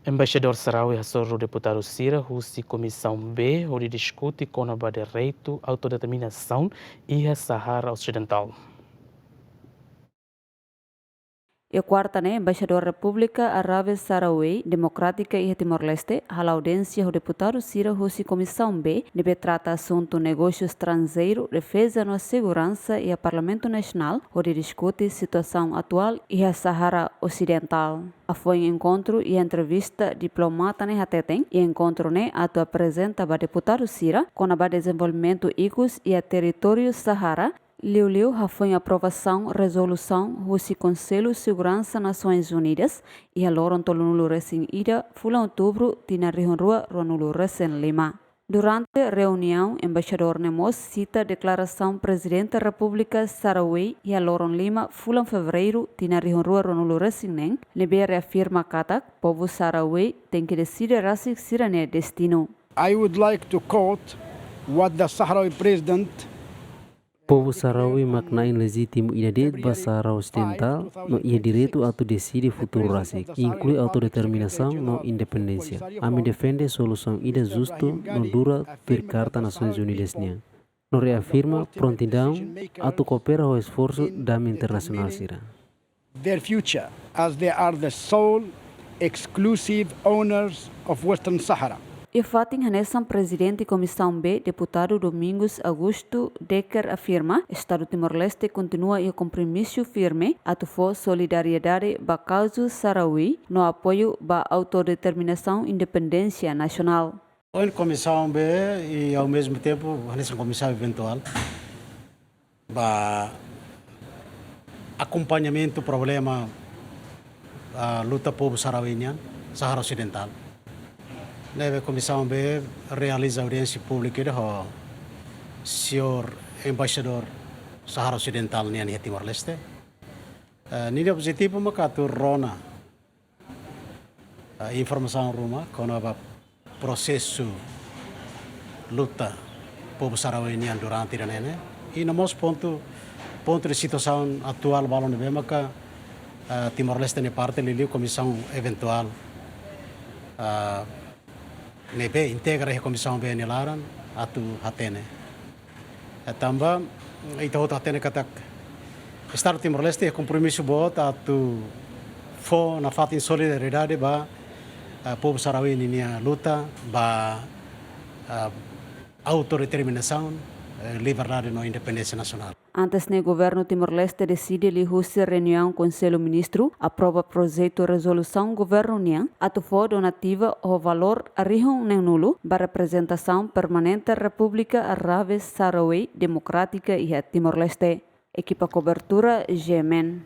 Embaixadór Saaraoui hasoru deputadu sira husi Komisaun B, hodi diskute konaba direitu, autodeterminasaun e Sahara Osidentál. E quarta Embaixador República Arábia Saaraoui, Democrática e Timor-Leste, a audiência do deputado sira husi Komisaun B, deve tratar assunto negócio estrangeiro, defesa na segurança e a Parlamento Nacional, onde discute situação atual e a Sahara Osidentál. Foi encontro e entrevista diplomata ne hateten e encontro ne atu apresenta ba deputado sira com a desenvolvimento icos e a território Sahara. Liu foi aprovação resolução do Conselho de Segurança Nações Unidas e a loron tolunulu recém ida fula outubro tina rihonrua ronulu recém lima. Durante a reunião, embaixador Nemos cita a declaração Presidente da República Saaraoui e a loron lima fula fevereiro tina rihonrua ronulu recém nem, lebe reafirma katak povo Saaraoui tem que decidir rasi sirane destino. I would like to quote what the Sahrawi president povo Saaraoui maknain legítimo inédito para Sahara Osidentál no ia direito a decidir futuro rasik, inclui autodeterminasaun no independência. A me defende solução ida justo no dura per Carta Nações Unidas nia. No reafirma prontidão a cooperar o esforço da internacional sira. Their future as they are the sole exclusive owners of Western Sahara. E fatin hanesan presidente Komisaun B, deputado Domingos Augusto Decker afirma, Estado Timor-Leste continua e compromisso firme a tufo solidariedade ba causa Saaraoui no apoio ba autodeterminação independência nacional. O Komisaun B e ao mesmo tempo hanesan comissão eventual ba acompanhamento problema a luta povo saaraoui Sahara Osidentál. A Komisaun B realiza audiência pública do senhor Embaixador Sahara Osidentál em Timor-Leste. Nini objetivo makatu rona informação ruma com o processo luta povo saaraoui durante a nene e no nosso ponto de situação atual balão de maka Timor-Leste ne parte lili comissão eventual nebe integra a Komisaun B nilaran atu hatene. Tamba ita hot hatene katak Estado Timor-Leste é compromisso bot atu fo na fatin solidariedade ba povo saaraoui ninia luta ba autodeterminasaun liberdade no independência nacional. Antes o governo Timor-Leste decide li husi reunião Conselho Ministro aprova projeto resolução governo niang atufo donativa o valor arihon neng nulu ba representação permanente República Arábia Saaraoui Democrática e Timor-Leste. Equipa cobertura Gemen.